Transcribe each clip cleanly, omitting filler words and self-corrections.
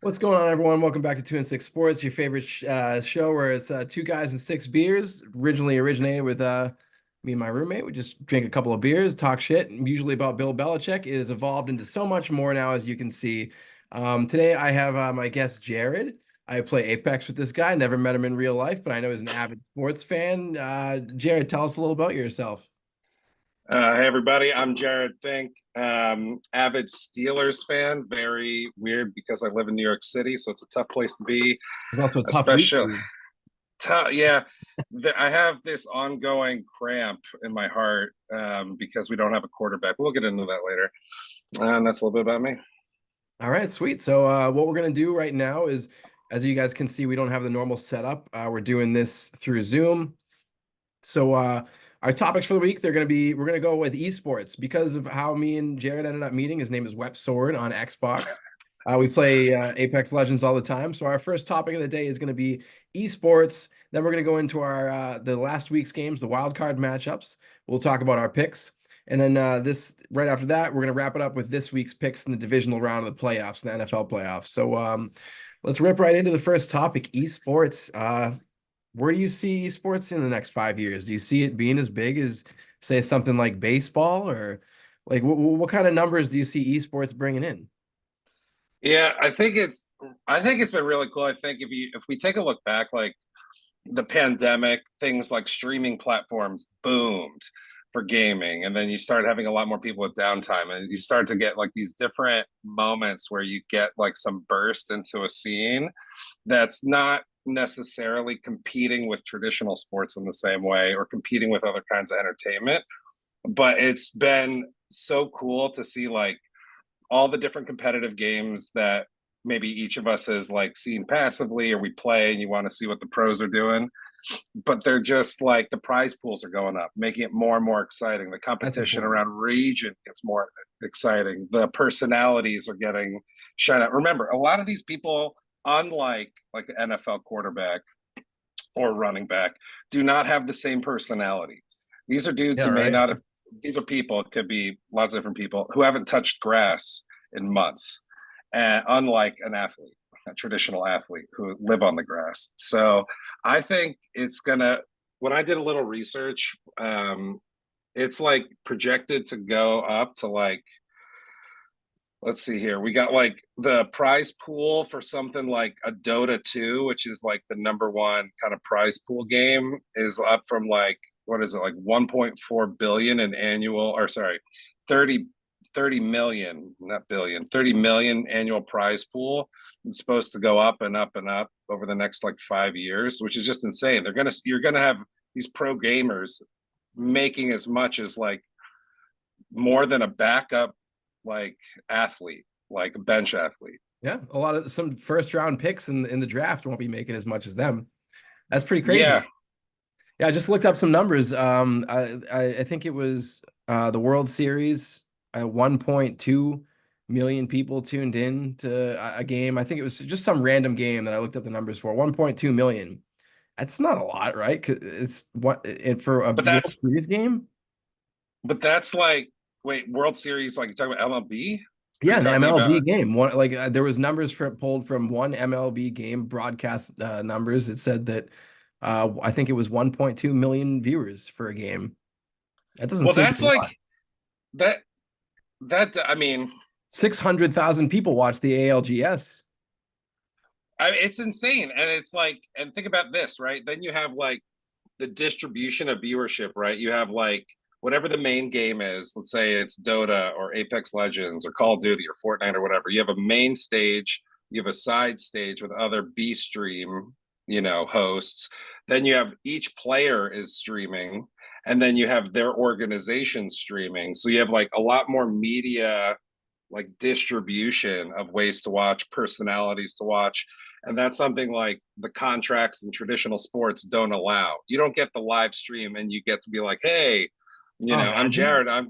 What's going on, everyone? Welcome back to 2 and 6 Sports, your favorite show where it's two guys and six beers. Originally originated with me and my roommate. We just drink a couple of beers, talk shit, usually about Bill Belichick. It has evolved into so much more now, as you can see. Today, I have my guest, Jared. I play Apex with this guy. Never met him in real life, but I know he's an avid sports fan. Jared, tell us a little about yourself. Hey everybody, I'm Jared Fink, avid Steelers fan. Very weird because I live in New York City, so it's a tough place to be. It's also a tough week for Especially, you. yeah, I have this ongoing cramp in my heart because we don't have a quarterback. We'll get into that later, and that's a little bit about me. All right, sweet. So what we're gonna do right now is, as you guys can see, we don't have the normal setup. We're doing this through Zoom. So our topics for the week, we're gonna go with esports because of how me and Jared ended up meeting. His name is Wep Sword on Xbox. We play Apex Legends all the time. So our first topic of the day is gonna be esports. Then we're gonna go into our the last week's games, the wild card matchups. We'll talk about our picks. And then this right after that, we're gonna wrap it up with this week's picks in the divisional round of the playoffs, the NFL playoffs. So let's rip right into the first topic, esports. Where do you see esports in the next 5 years? Do you see it being as big as, say, something like baseball, or like what kind of numbers do you see esports bringing in? Yeah, I think it's been really cool. I think if we take a look back, like the pandemic, things like streaming platforms boomed for gaming. And then you start having a lot more people with downtime. And you start to get like these different moments where you get like some burst into a scene that's not necessarily competing with traditional sports in the same way or competing with other kinds of entertainment. But it's been so cool to see like all the different competitive games that maybe each of us has like seen passively or we play and you want to see what the pros are doing, but they're just like the prize pools are going up, making it more and more exciting. The That's competition important. around region gets more exciting. The personalities are getting shut out. Remember, a lot of these people, unlike like an NFL quarterback or running back, do not have the same personality. These are dudes Yeah, who may right. not have, these are people, it could be lots of different people who haven't touched grass in months. And unlike an athlete, a traditional athlete who live on the grass. So I think it's gonna, when I did a little research, it's like projected to go up to like, let's see here. We got like the prize pool for something like a Dota 2, which is like the number one kind of prize pool game, is up from like, what is it, like 1.4 billion in annual, or sorry, 30 30 million, not billion, 30 million annual prize pool. It's supposed to go up and up and up over the next like 5 years, which is just insane. You're gonna have these pro gamers making as much as like more than a backup like athlete, like a bench athlete. Yeah, a lot of some first round picks in the draft won't be making as much as them. That's pretty crazy. Yeah. Yeah, I just looked up some numbers. I think it was the World Series. 1.2 million people tuned in to a game. I think it was just some random game that I looked up the numbers for. 1.2 million. That's not a lot, right? 'Cause it's what it for a But World that's Series game. but that's like, wait, World Series, like you're talking about MLB? Or Yeah, you're an talking MLB about, game. One like there was numbers pulled from one MLB game broadcast numbers. It said that I think it was 1.2 million viewers for a game. That doesn't well, seem that's like a lot. like that I mean, 600,000 people watched the ALGS. it's insane. And it's like, and think about this, right? Then you have like the distribution of viewership, right? You have like whatever the main game is, let's say it's Dota or Apex Legends or Call of Duty or Fortnite or whatever. You have a main stage, you have a side stage with other B stream, hosts. Then you have each player is streaming, and then you have their organization streaming. So you have like a lot more media like distribution of ways to watch, personalities to watch. And that's something like the contracts in traditional sports don't allow. You don't get the live stream and you get to be like, hey, Oh, I'm imagine. Jared. I'm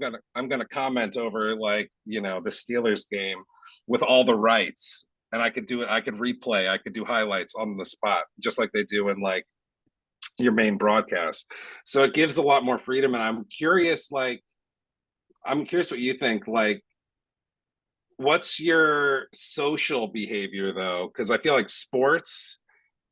gonna comment over like, the Steelers game with all the rights. And I could do it, I could replay, I could do highlights on the spot, just like they do in like your main broadcast. So it gives a lot more freedom. And I'm curious what you think. Like, what's your social behavior though? Because I feel like sports,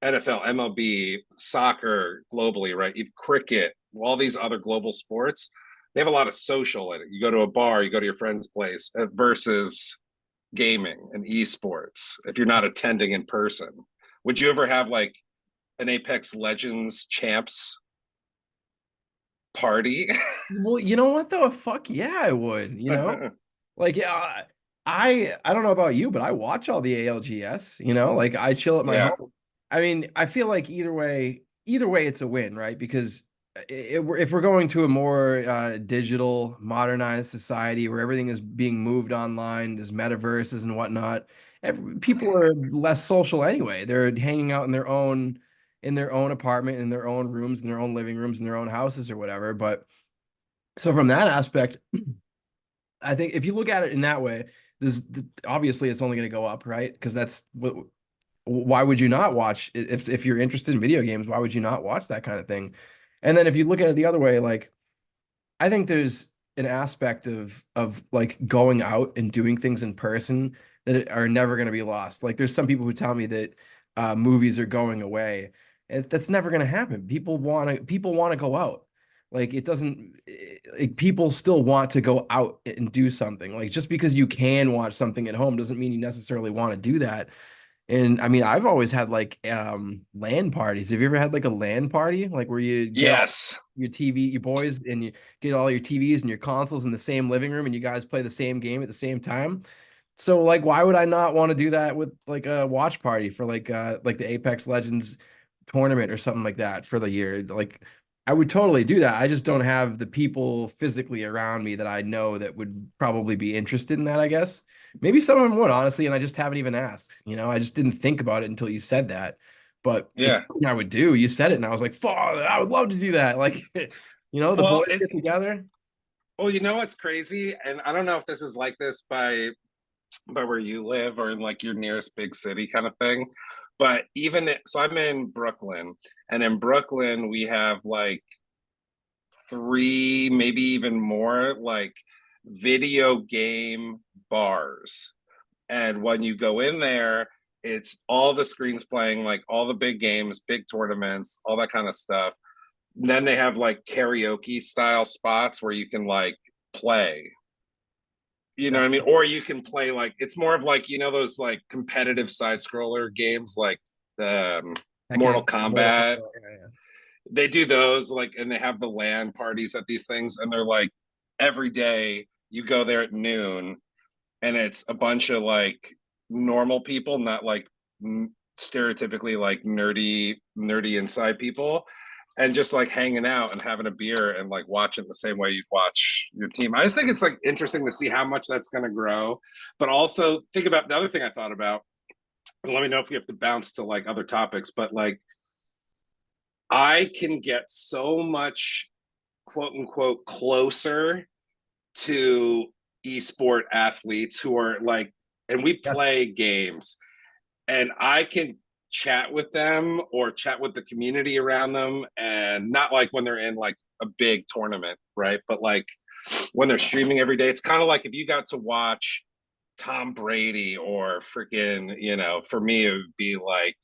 NFL, MLB, soccer globally, right? You've cricket, all these other global sports, they have a lot of social in it. You go to a bar, you go to your friend's place versus gaming and esports if you're not attending in person. Would you ever have like an Apex Legends champs party? Well, you know what though? Fuck yeah, I would. Like I don't know about you, but I watch all the ALGS. Like I chill at my Yeah. home. I mean, I feel like either way, it's a win, right? Because if we're going to a more digital, modernized society where everything is being moved online, there's metaverses and whatnot. People are less social anyway. They're hanging out in their own apartment, in their own rooms, in their own living rooms, in their own houses or whatever. But so from that aspect, I think if you look at it in that way, this obviously it's only going to go up, right? Because that's what. Why would you not watch if you're interested in video games? Why would you not watch that kind of thing? And then if you look at it the other way, like I think there's an aspect of like going out and doing things in person that are never going to be lost. Like there's some people who tell me that movies are going away, and that's never going to happen. People want to go out. Like it doesn't like people still want to go out and do something. Like just because you can watch something at home doesn't mean you necessarily want to do that. And I mean, I've always had like LAN parties. Have you ever had like a LAN party? Like where you get all Yes. your TV, your boys, and you get all your TVs and your consoles in the same living room and you guys play the same game at the same time? So like why would I not want to do that with like a watch party for like the Apex Legends tournament or something like that for the year? Like I would totally do that. I just don't have the people physically around me that I know that would probably be interested in that, I guess. Maybe some of them would, honestly, and I just haven't even asked. I just didn't think about it until you said that. But it's Yeah. something I would do. You said it, and I was like, "Fuck, I would love to do that." Like, the Well, boys it's get together. well, you know what's crazy, and I don't know if this is like this by where you live or in like your nearest big city kind of thing. But so I'm in Brooklyn, and in Brooklyn we have like three, maybe even more, like video game bars. And when you go in there, it's all the screens playing like all the big games, big tournaments, all that kind of stuff. And then they have like karaoke style spots where you can like play. You know what That, I mean? Or you can play like it's more of like those like competitive side scroller games like the Mortal Mortal Kombat. Kombat. Yeah, They do those like, and they have the LAN parties at these things, and they're like every day you go there at noon, and it's a bunch of like normal people, not like stereotypically like nerdy inside people, and just like hanging out and having a beer and like watching the same way you'd watch your team. I just think it's like interesting to see how much that's going to grow, but also think about the other thing I thought about. And let me know if you have to bounce to like other topics, but like I can get so much quote unquote closer to esport athletes who are like, and we yeah. Yes. play games, and I can chat with them or chat with the community around them, and not like when they're in like a big tournament, right? But like when they're streaming every day, it's kind of like if you got to watch Tom Brady or freaking, for me it would be like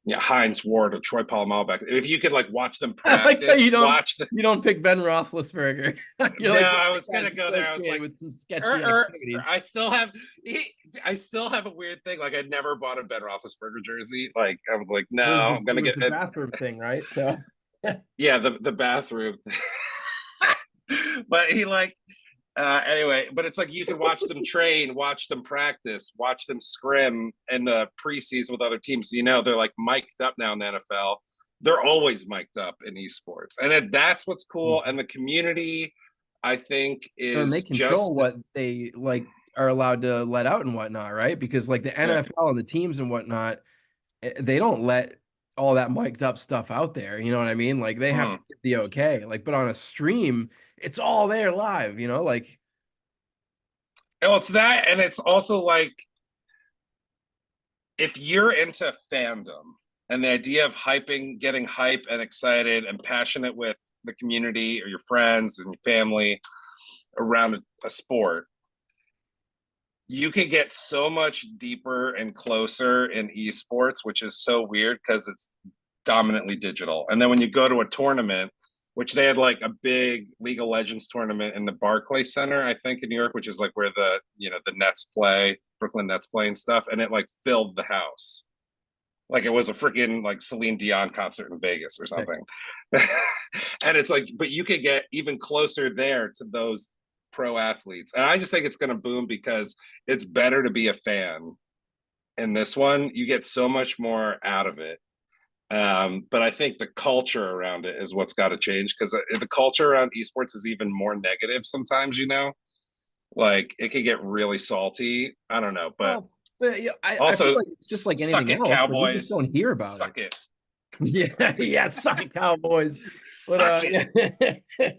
Heinz Ward or Troy Polamalu back. If you could like watch them I like how practice, watch the. you don't pick Ben Roethlisberger. You're No, like I that was guy's gonna go there. I was associated like, with some er, sketchy er, activities. I still have a weird thing. Like I never bought a Ben Roethlisberger jersey. Like I was like, no, It was the I'm it gonna was get the it. bathroom thing, right? So Yeah, the bathroom. But he like anyway, but it's like you can watch them train, watch them practice, watch them scrim in the preseason with other teams. They're like mic'd up now in the NFL. They're always mic'd up in esports, and that's what's cool. And the community, I think, and they is control just what they like are allowed to let out and whatnot, right? Because like the yeah. NFL and the teams and whatnot, they don't let all that mic'd up stuff out there. You know what I mean? Like they have to Mm. get the okay. Like, but on a stream, it's all there live. Like Well, it's that, and it's also like if you're into fandom and the idea of hyping, getting hype and excited and passionate with the community or your friends and your family around a sport, you can get so much deeper and closer in esports, which is so weird because it's dominantly digital. And then when you go to a tournament, which they had like a big League of Legends tournament in the Barclays Center, I think in New York, which is like where the Nets play, Brooklyn Nets play and stuff, and it like filled the house. Like it was a freaking like Celine Dion concert in Vegas or something. And it's like, but you could get even closer there to those pro athletes. And I just think it's going to boom because it's better to be a fan in this one. You get so much more out of it. But I think the culture around it is what's got to change because the culture around esports is even more negative sometimes, like it can get really salty. I don't know, but Well, but yeah, I feel also like it's just like suck anything it, else. Like we just Cowboys. don't hear about it. Suck it. Yeah, Suck it. yeah, suck it, Cowboys. But Suck it. yeah.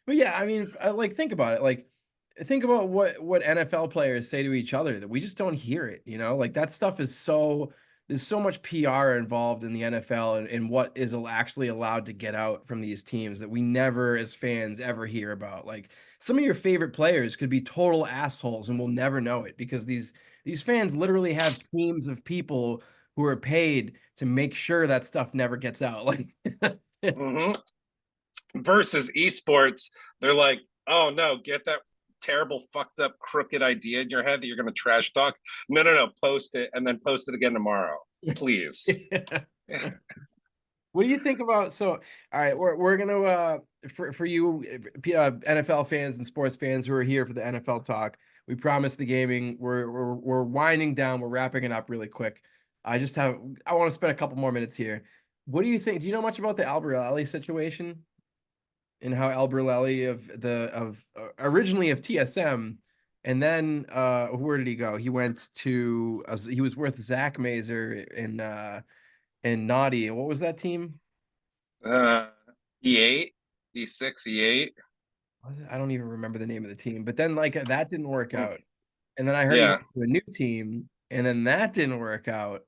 But yeah, I mean, like think about it. Like think about what NFL players say to each other that we just don't hear it, you know? Like that stuff is so there's so much PR involved in the NFL and what is actually allowed to get out from these teams that we never as fans ever hear about. Like some of your favorite players could be total assholes and we'll never know it because these fans literally have teams of people who are paid to make sure that stuff never gets out. Like, Mm-hmm. Versus esports, they're like, oh no, get that terrible, fucked up, crooked idea in your head that you're going to trash talk. No, no, no, post it and then post it again tomorrow, please. what do you think about? So, all right, we're gonna for you NFL fans and sports fans who are here for the NFL talk. We promised the gaming. We're winding down. We're wrapping it up really quick. I want to spend a couple more minutes here. What do you think? Do you know much about the Alberelli situation? And how Al Berlelli of originally of TSM, and then where did he go? He went to he was with Zach Mazer in Naughty. What was that team? Uh, E8, E6, E8. I don't even remember the name of the team. But then like that didn't work out, and then I heard he Yeah. went to a new team, and then that didn't work out.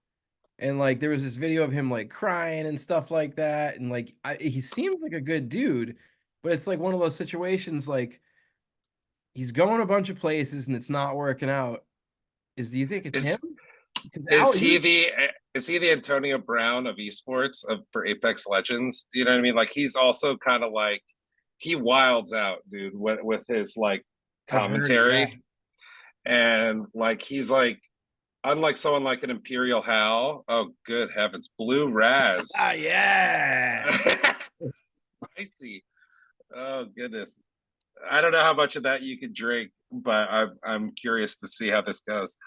And like there was this video of him like crying and stuff like that, and like he seems like a good dude, but it's like one of those situations like he's going a bunch of places and it's not working out. Do you think it's him? Is Because is Al, he the is he the Antonio Brown of esports for Apex Legends? Do you know what I mean? Like he's also kind of like he wilds out, dude, with his like I've heard it, yeah. commentary. And like he's like unlike someone like an Imperial Hal. Oh, good heavens, Blue Raz. Ah, yeah. Spicy. Oh goodness. I don't know how much of that you can drink, but I'm curious to see how this goes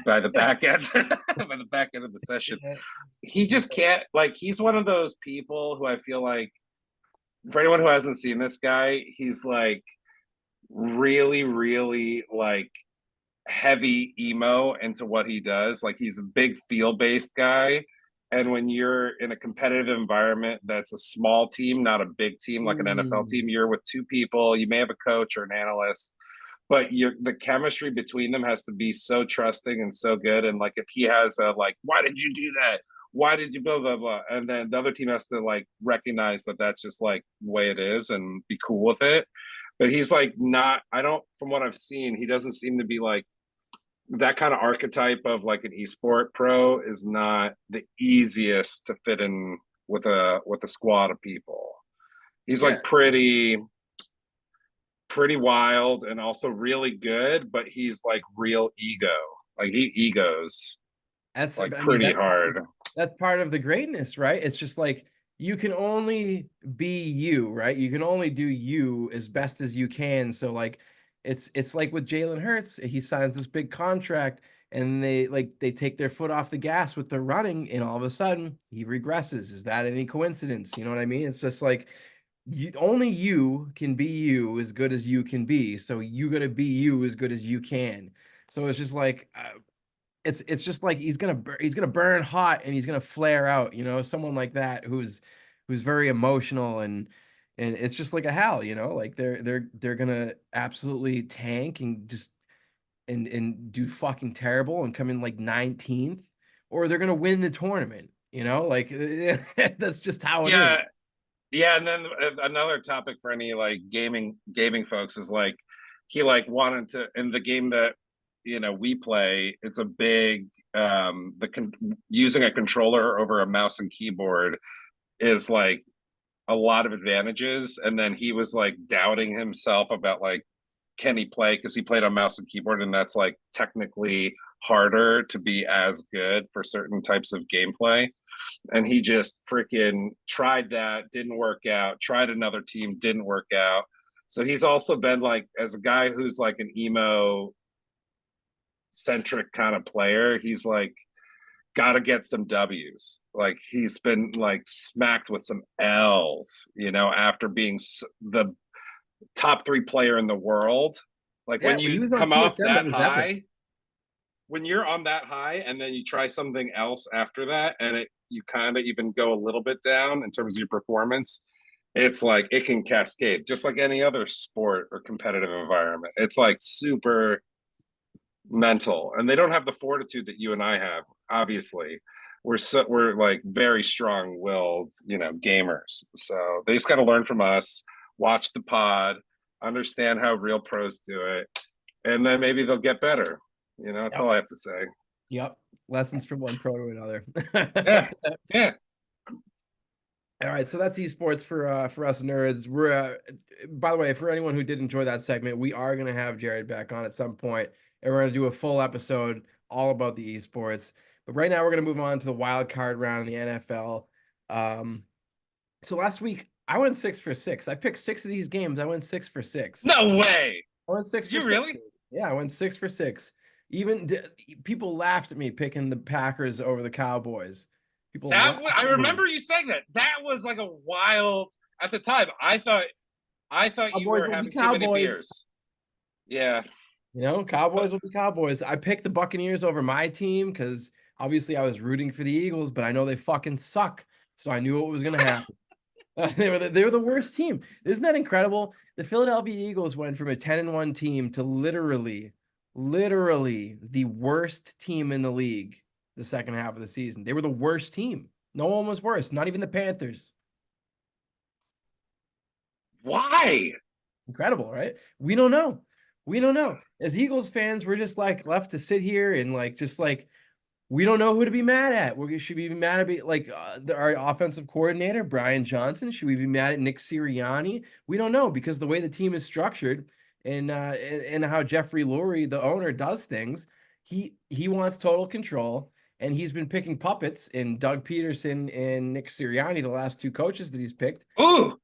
by the back end by the back end of the session. He just can't like he's one of those people who I feel like for anyone who hasn't seen this guy, he's like really, really like heavy emo into what he does. Like he's a big field based guy. And when you're in a competitive environment that's a small team, not a big team like an NFL Mm. team, you're with two people, you may have a coach or an analyst, but the chemistry between them has to be so trusting and so good. And like if he has a like, why did you do that? Why did you blah blah blah? And then the other team has to like recognize that that's just like the way it is and be cool with it. But he's like not. I don't. From what I've seen, he doesn't seem to be like that kind of archetype of like an esport pro is not the easiest to fit in with a squad of people. He's Yeah, like pretty wild and also really good, but he's like real ego. Like he egos like I mean, pretty hard. that's part of the greatness, right? It's just like you can only be you, right? You can only do you as best as you can. So like it's like with Jalen Hurts, he signs this big contract and they take their foot off the gas with their running, and all of a sudden he regresses. Is that any coincidence? You know what I mean? It's just like only you can be you as good as you can be. So you got to be you as good as you can. So it's just like it's just like he's gonna burn hot and he's gonna flare out. You know, someone like that who's very emotional and it's just like a Hal. You know, like they're gonna absolutely tank and just and do fucking terrible and come in like 19th, or they're gonna win the tournament. You know, like that's just how it is. Yeah, yeah, and then another topic for any like gaming folks is like he like wanted to in the game that we play, it's a big using a controller over a mouse and keyboard is like a lot of advantages. And then he was like doubting himself about like, can he play? Because he played on mouse and keyboard, and that's like technically harder to be as good for certain types of gameplay. And he just freaking tried that, didn't work out, tried another team, didn't work out. So he's also been like, as a guy who's like an emo centric kind of player, he's like got to get some W's. Like he's been like smacked with some L's, after being the top 3 player in the world. Like Yeah, when when he you was on come off TSM, that that was epic. high, when you're on that high and then you try something else after that, and you kind of even go a little bit down in terms of your performance, it's like it can cascade just like any other sport or competitive environment. It's like super mental, and they don't have the fortitude that you and I have. Obviously, we're like very strong-willed, gamers. So they just got to learn from us, watch the pod, understand how real pros do it, and then maybe they'll get better. That's Yep. all I have to say. Yep. Lessons from one pro to another. Yeah, yeah. All right, so that's esports for us nerds. We're by the way, for anyone who did enjoy that segment, we are gonna have Jared back on at some point, and we're gonna do a full episode all about the esports. But right now, we're gonna move on to the wild card round in the NFL. Um, so last week I went 6 for 6. I picked 6 of these games. I went 6 for 6. No way. I went six Did for you six. really? Yeah, I went 6 for 6. Even people laughed at me picking the Packers over the Cowboys. People laughed I at me. remember you saying that. That was like a wild at the time. I thought you Cowboys were will be having too many Cowboys. beers. Yeah. Cowboys will be Cowboys. I picked the Buccaneers over my team because obviously I was rooting for the Eagles, but I know they fucking suck. So I knew what was going to happen. They were the worst team. Isn't that incredible? The Philadelphia Eagles went from a 10-1 team to literally the worst team in the league the second half of the season. They were the worst team. No one was worse, not even the Panthers. Why? Incredible, right? We don't know. We don't know. As Eagles fans, we're just like left to sit here and we don't know who to be mad at. We should be mad at our offensive coordinator, Brian Johnson. Should we be mad at Nick Sirianni? We don't know because the way the team is structured and how Jeffrey Lurie, the owner, does things, he wants total control. And he's been picking puppets in Doug Peterson and Nick Sirianni, the last 2 coaches that he's picked. Ooh,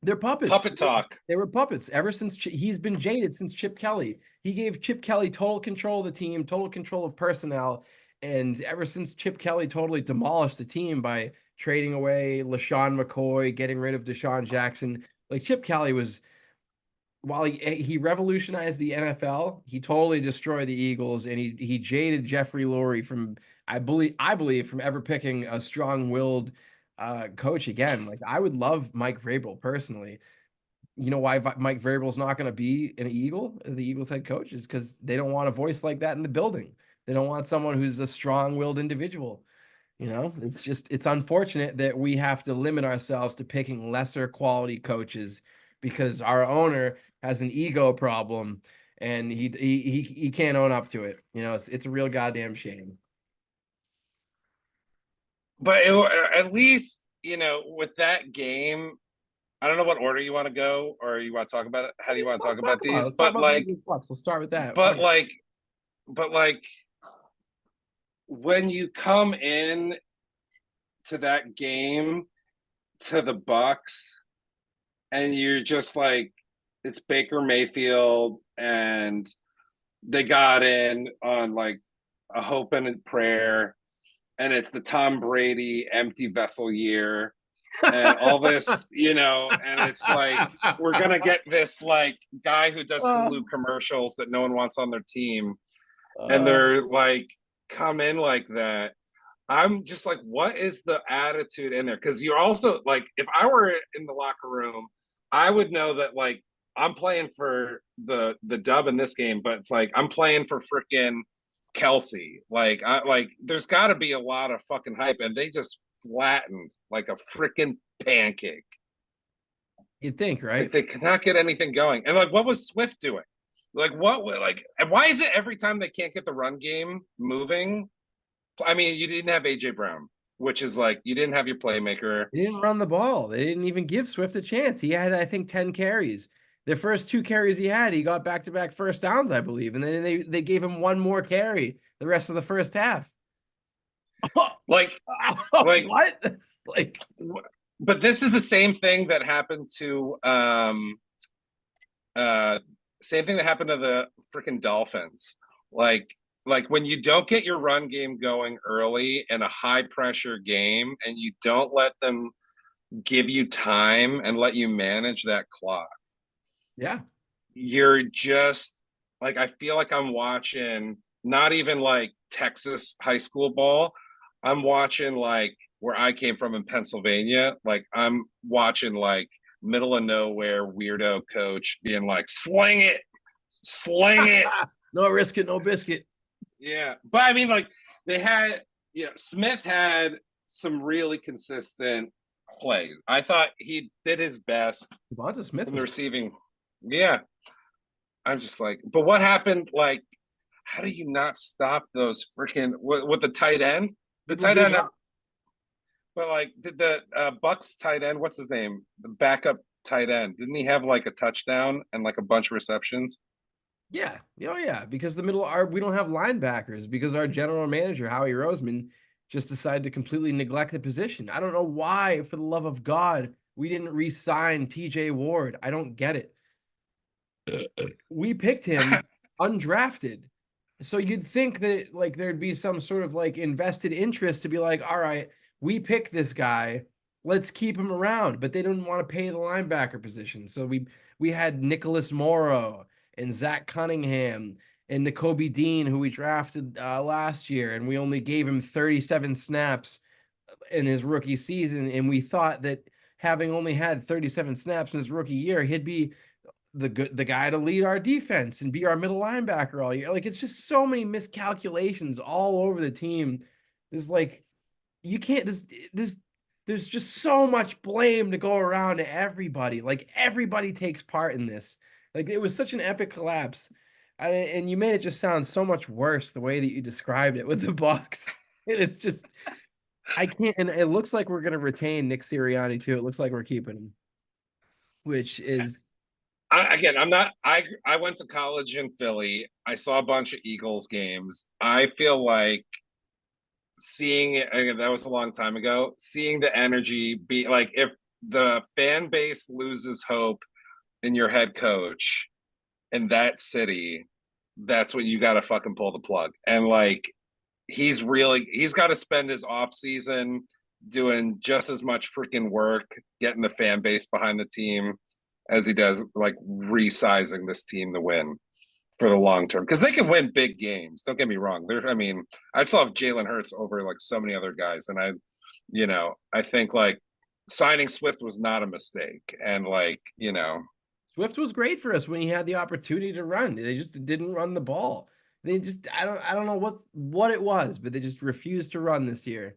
They're puppets. puppet talk. They were puppets ever since he's been jaded since Chip Kelly. He gave Chip Kelly total control of the team, total control of personnel. And ever since Chip Kelly totally demolished the team by trading away LaShawn McCoy, getting rid of Deshaun Jackson, like Chip Kelly was, while he revolutionized the NFL, he totally destroyed the Eagles, and he jaded Jeffrey Lurie from I believe from ever picking a strong-willed coach again. Like I would love Mike Vrabel personally. You know why Mike Vrabel's not going to be an Eagle, the Eagles head coach, is because they don't want a voice like that in the building. They don't want someone who's a strong-willed individual. It's unfortunate that we have to limit ourselves to picking lesser quality coaches because our owner has an ego problem and he can't own up to it. It's a real goddamn shame. But at least, with that game, I don't know what order you want to go, or you want to talk about it. How do you want to talk about these? Let's talk But about the like, Eagles Bucks. We'll start with that. but like, but like, when you come in to that game to the Bucks, and you're just like, it's Baker Mayfield, and they got in on like a hope and a prayer, and it's the Tom Brady empty vessel year, and all this, and it's like we're gonna get this like guy who does Hulu commercials that no one wants on their team, and they're like come in like that. I'm just like, what is the attitude in there? Because you're also like, if I were in the locker room, I would know that like I'm playing for the dub in this game, but it's like I'm playing for freaking Kelsey. Like there's got to be a lot of fucking hype, and they just flattened like a freaking pancake. You'd think, right? Like they cannot get anything going. And like, what was Swift doing? Like what? Like, and why is it every time they can't get the run game moving? I mean, you didn't have AJ Brown, which is like you didn't have your playmaker. They didn't run the ball. They didn't even give Swift a chance. He had, I think, 10 carries. The first two carries he had, he got back-to-back first downs, I believe. And then they gave him one more carry the rest of the first half. Like, like, What? Like, but this is the same thing that happened to uh same thing that happened to the freaking Dolphins. Like like when you don't get your run game going early in a high pressure game and you don't let them give you time and let you manage that clock, yeah. you're just like I feel like I'm watching not even like Texas high school ball. I'm watching like where I came from in Pennsylvania. Like I'm watching like middle of nowhere weirdo coach being like, sling it. No risk it, no biscuit. Yeah. But I mean, like they had, Smith had some really consistent plays. I thought he did his best Devonta Smith from the was receiving. Yeah. I'm just like, but what happened? Like, how do you not stop those freaking with the tight end? The people tight gave end, up. but like, did the Bucks tight end? What's his name? The backup tight end. Didn't he have like a touchdown and like a bunch of receptions? Yeah. Oh, yeah. Because we don't have linebackers because our general manager, Howie Roseman, just decided to completely neglect the position. I don't know why, for the love of God, we didn't re-sign TJ Ward. I don't get it. We picked him undrafted. So you'd think that like there'd be some sort of like invested interest to be like, all right, we picked this guy, let's keep him around. But they didn't want to pay the linebacker position. So we had Nicholas Morrow and Zach Cunningham and N'Kobe Dean, who we drafted last year, and we only gave him 37 snaps in his rookie season. And we thought that having only had 37 snaps in his rookie year, he'd be the guy to lead our defense and be our middle linebacker all year. Like it's just so many miscalculations all over the team. There's like you can't this there's just so much blame to go around to everybody. Like everybody takes part in this. Like it was such an epic collapse. And you made it just sound so much worse the way that you described it with the Bucks. And it's just I can't and it looks like we're gonna retain Nick Sirianni too. It looks like we're keeping him, which is Again, I'm not. I went to college in Philly. I saw a bunch of Eagles games. I feel like seeing it again, that was a long time ago. Seeing the energy be like if the fan base loses hope in your head coach in that city, that's when you got to fucking pull the plug. And like he's got to spend his off season doing just as much freaking work getting the fan base behind the team as he does like resizing this team to win for the long term because they can win big games. Don't get me wrong. I mean, I'd still have Jalen Hurts over like so many other guys, and I think like signing Swift was not a mistake, and like Swift was great for us when he had the opportunity to run. They just didn't run the ball. They just I don't know what it was, but they just refused to run this year.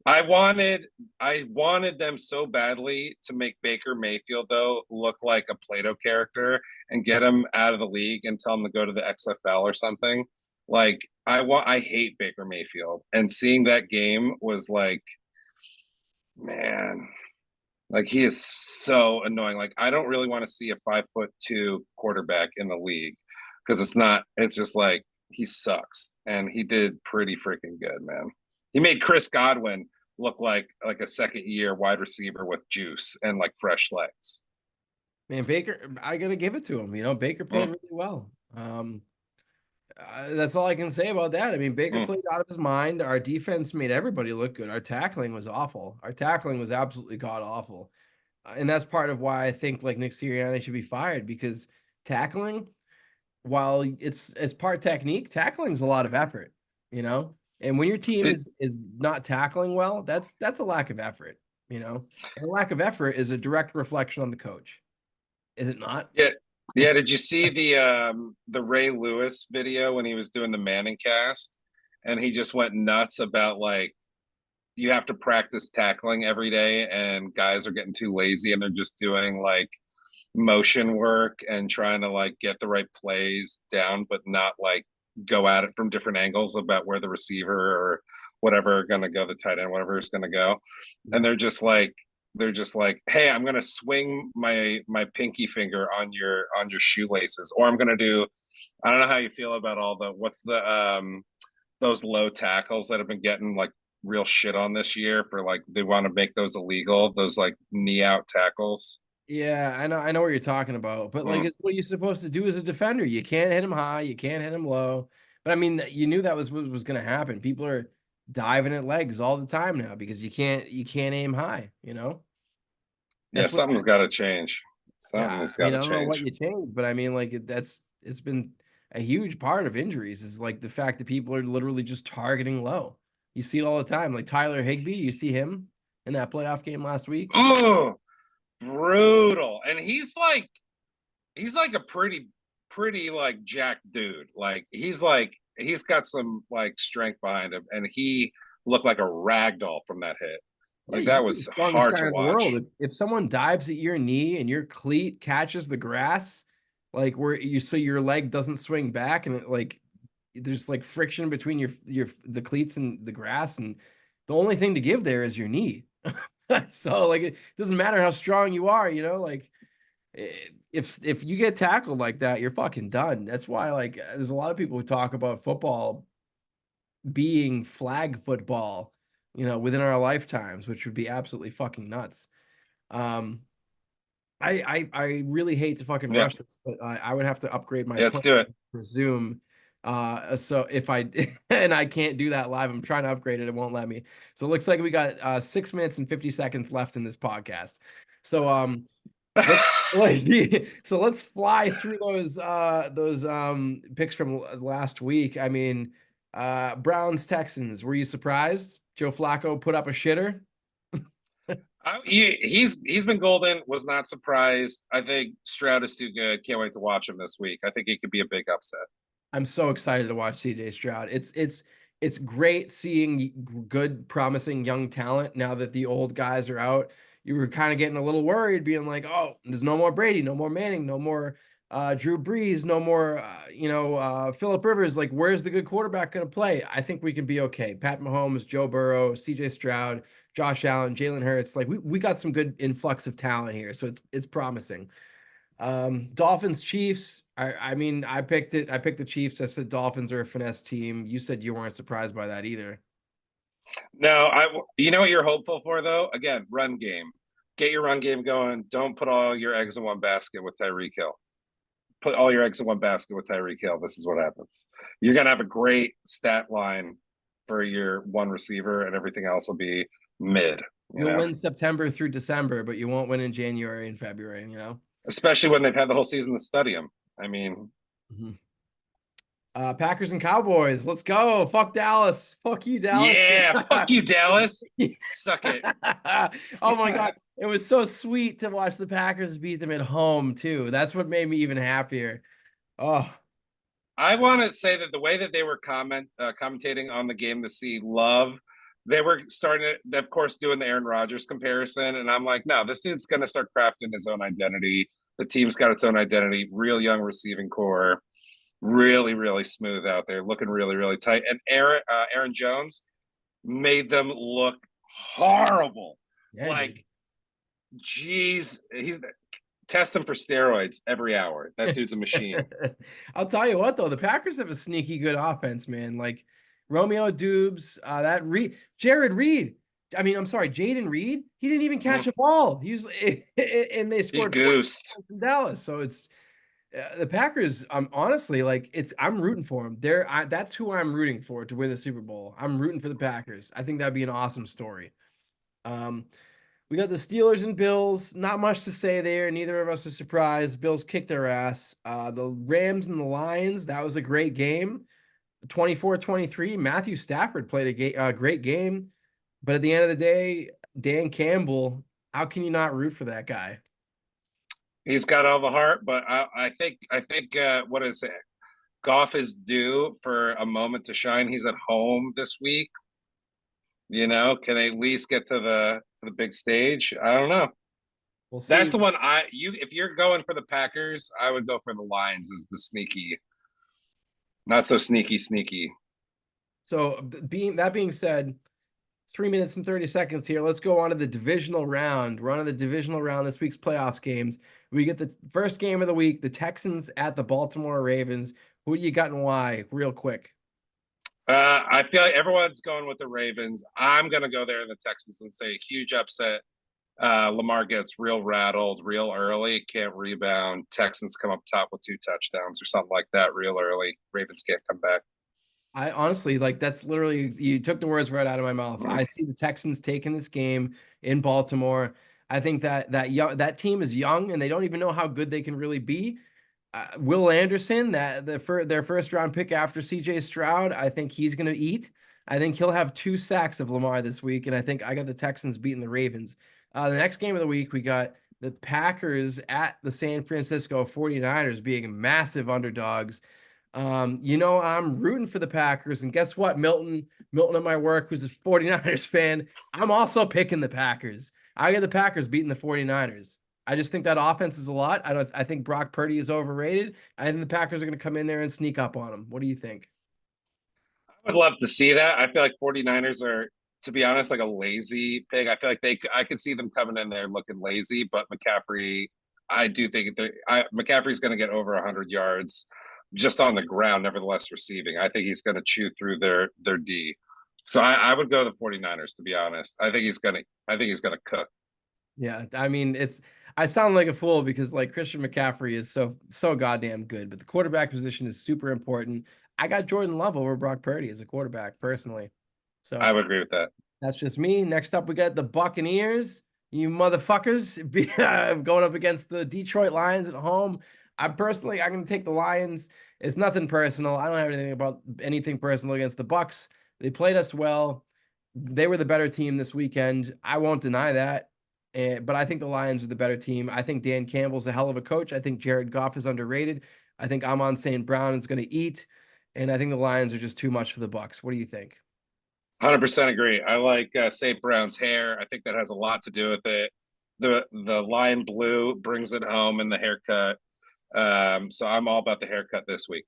I wanted them so badly to make Baker Mayfield though look like a Plato character and get him out of the league and tell him to go to the XFL or something. Like I hate Baker Mayfield and seeing that game was like, man, like he is so annoying. Like I don't really want to see a 5'2" quarterback in the league because it's just like he sucks and he did pretty freaking good, man. He made Chris Godwin look like a second year wide receiver with juice and like fresh legs. Man, Baker, I gotta give it to him. Baker played Mm, really well. That's all I can say about that. I mean, Baker mm. played out of his mind. Our defense made everybody look good. Our tackling was awful. Our tackling was absolutely god awful. And that's part of why I think like Nick Sirianni should be fired because tackling, while it's as part technique, tackling is a lot of effort, you know? And when your team Did is not tackling well, that's a lack of effort, you know? And a lack of effort is a direct reflection on the coach. Is it not? yeah yeah did you see the Ray Lewis video when he was doing the Manning cast and he just went nuts about like you have to practice tackling every day and guys are getting too lazy and they're just doing like motion work and trying to like get the right plays down, but not like go at it from different angles about where the receiver or whatever are going to go, the tight end, whatever is going to go. And Yeah. they're just like, hey, I'm going to swing my pinky finger on your shoelaces, or I'm going to do, I don't know how you feel about all the, what's the those low tackles that have been getting like real shit on this year for like, they want to make those illegal, those like knee out tackles. Yeah, I know what you're talking about, but like, Mm. it's what you're supposed to do as a defender. You can't hit him high, you can't hit him low. But I mean, you knew that was what was going to happen. People are diving at legs all the time now because you can't aim high. Yeah, That's what. something's got to change. Yeah, Something's I got mean, I to don't know what change. you changed, but I mean, like it's been a huge part of injuries is like the fact that people are literally just targeting low. You see it all the time. Like Tyler Higbee, you see him in that playoff game last week. Oh, brutal. And he's like a pretty like jack dude. Like he's got some like strength behind him, and he looked like a rag doll from that hit. Yeah, Like you that could be the was strongest hard guy to in the world. watch. If someone dives at your knee and your cleat catches the grass, like where you so your leg doesn't swing back and it like there's like friction between your the cleats and the grass, and the only thing to give there is your knee. So like it doesn't matter how strong you are, like if you get tackled like that, you're fucking done. That's why like there's a lot of people who talk about football being flag football, within our lifetimes, which would be absolutely fucking nuts. Um, I really hate to fucking Yeah, rush this, but I would have to upgrade my yeah, let's plan do it. for Zoom. So if I and I can't do that live, I'm trying to upgrade it. It won't let me. So it looks like we got 6 minutes and 50 seconds left in this podcast. So let's so let's fly through those picks from last week. I mean, Browns Texans. Were you surprised? Joe Flacco put up a shitter. He's been golden. Was not surprised. I think Stroud is too good. Can't wait to watch him this week. I think he could be a big upset. I'm so excited to watch CJ Stroud. It's great seeing good, promising young talent now that the old guys are out. You were kind of getting a little worried, being like, "Oh, there's no more Brady, no more Manning, no more Drew Brees, no more Philip Rivers. Like, where's the good quarterback going to play?" I think we can be okay. Pat Mahomes, Joe Burrow, CJ Stroud, Josh Allen, Jalen Hurts. Like, we got some good influx of talent here, so it's promising. Dolphins Chiefs. I mean, I picked it. I picked the Chiefs. I said Dolphins are a finesse team. You said you weren't surprised by that either. No, you know what you're hopeful for though? Again, run game. Get your run game going. Don't put all your eggs in one basket with Tyreek Hill. Put all your eggs in one basket with Tyreek Hill. This is what happens. You're gonna have a great stat line for your one receiver, and everything else will be mid. You You'll know, win September through December, but you won't win in January and February. especially when they've had the whole season to study them. I mean, Mhm. Packers and Cowboys. Let's go. Fuck Dallas. Fuck you, Dallas. yeah, fuck you, Dallas. Suck it. Oh my God. It was so sweet to watch the Packers beat them at home, too. That's what made me even happier. Oh, I want to say that the way that they were commentating on the game to see love, they were starting to, of course, doing the Aaron Rodgers comparison, and I'm like, no, this dude's going to start crafting his own identity. The team's got its own identity. Real young receiving core, really, really smooth out there, looking really, really tight. And Aaron Jones made them look horrible. yeah, dude. Like, geez, he's test him for steroids every hour. That dude's a machine. I'll tell you what, though, the Packers have a sneaky good offense, man. Like Romeo Dubes, that Reed, Jared Reed. I mean, I'm sorry, Jaden Reed. He didn't even catch Mm, a ball. He was, and they he scored 40 goosed. points in Dallas. So it's the Packers. I'm honestly like, I'm rooting for them. That's who I'm rooting for to win the Super Bowl. I'm rooting for the Packers. I think that'd be an awesome story. Um, we got the Steelers and Bills. Not much to say there. Neither of us are surprised. Bills kicked their ass. The Rams and the Lions, that was a great game. 24-23. Matthew Stafford played a great game. But at the end of the day, Dan Campbell, how can you not root for that guy? He's got all the heart, but I think what is it? Goff is due for a moment to shine. He's at home this week. You know, can they at least get to the big stage? I don't know. We'll see. That's the one if you're going for the Packers, I would go for the Lions as the sneaky, not so sneaky. So being said, 3 minutes and 30 seconds here. Let's go on to the divisional round. We're on to the divisional round this week's playoffs games. We get the first game of the week, the Texans at the Baltimore Ravens. Who do you got and why? Real quick. I feel like everyone's going with the Ravens. I'm going to go there in the Texans and say huge upset. Lamar gets real rattled real early, can't rebound. Texans come up top with 2 touchdowns or something like that real early. Ravens can't come back. I honestly like that's literally you took the words right out of my mouth. I see the Texans taking this game in Baltimore. I think that team is young and they don't even know how good they can really be. Will Anderson, their first round pick after CJ Stroud, I think he's going to eat. I think he'll have 2 sacks of Lamar this week, and I think I got the Texans beating the Ravens. The next game of the week, we got the Packers at the San Francisco 49ers being massive underdogs. I'm rooting for the Packers, and guess what, Milton at my work, who's a 49ers fan, I'm also picking the Packers. I got the Packers beating the 49ers. I just think that offense is a lot. I think Brock Purdy is overrated. I think the Packers are going to come in there and sneak up on him. What do you think? I would love to see that. I feel like 49ers are, to be honest, like a lazy pick. I feel like I could see them coming in there looking lazy, but McCaffrey, I do think McCaffrey's going to get over 100 yards just on the ground, nevertheless receiving. I think he's going to chew through their D. So I would go the 49ers, to be honest. I think he's gonna cook. Yeah, I mean, I sound like a fool because like Christian McCaffrey is so goddamn good, but the quarterback position is super important. I got Jordan Love over Brock Purdy as a quarterback personally. I So would agree with that. that's just me. Next up, we got the Buccaneers. You motherfuckers going up against the Detroit Lions at home. I'm going to take the Lions. It's nothing personal. I don't have anything personal against the Bucks. They played us well. They were the better team this weekend. I won't deny that. But I think the Lions are the better team. I think Dan Campbell's a hell of a coach. I think Jared Goff is underrated. I think Amon St. Brown is going to eat, and I think the Lions are just too much for the Bucks. What do you think? 100% agree. I like St. Brown's hair. I think that has a lot to do with it. The lion blue brings it home in the haircut. So I'm all about the haircut this week.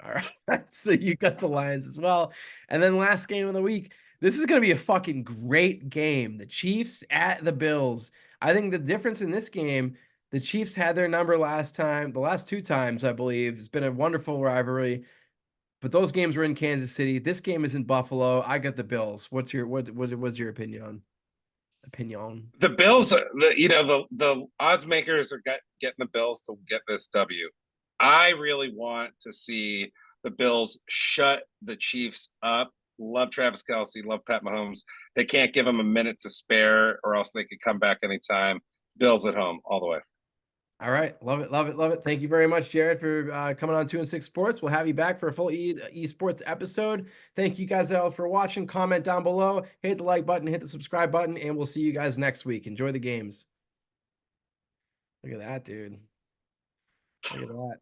All right. So you got the Lions as well. And then last game of the week. This is going to be a fucking great game. The Chiefs at the Bills. I think the difference in this game, the Chiefs had their number last time, the last 2 times, I believe. It's been a wonderful rivalry. But those games were in Kansas City. This game is in Buffalo. I got the Bills. What's your opinion on? The Bills, the odds makers are getting the Bills to get this W. I really want to see the Bills shut the Chiefs up. Love Travis Kelce, love Pat Mahomes. They can't give them a minute to spare, or else they could come back anytime. Bills at home, all the way. All right. Love it. Love it. Love it. Thank you very much, Jared, for coming on 2 and 6 Sports. We'll have you back for a full esports episode. Thank you guys all for watching. Comment down below. Hit the like button, hit the subscribe button, and we'll see you guys next week. Enjoy the games. Look at that, dude. Look at that.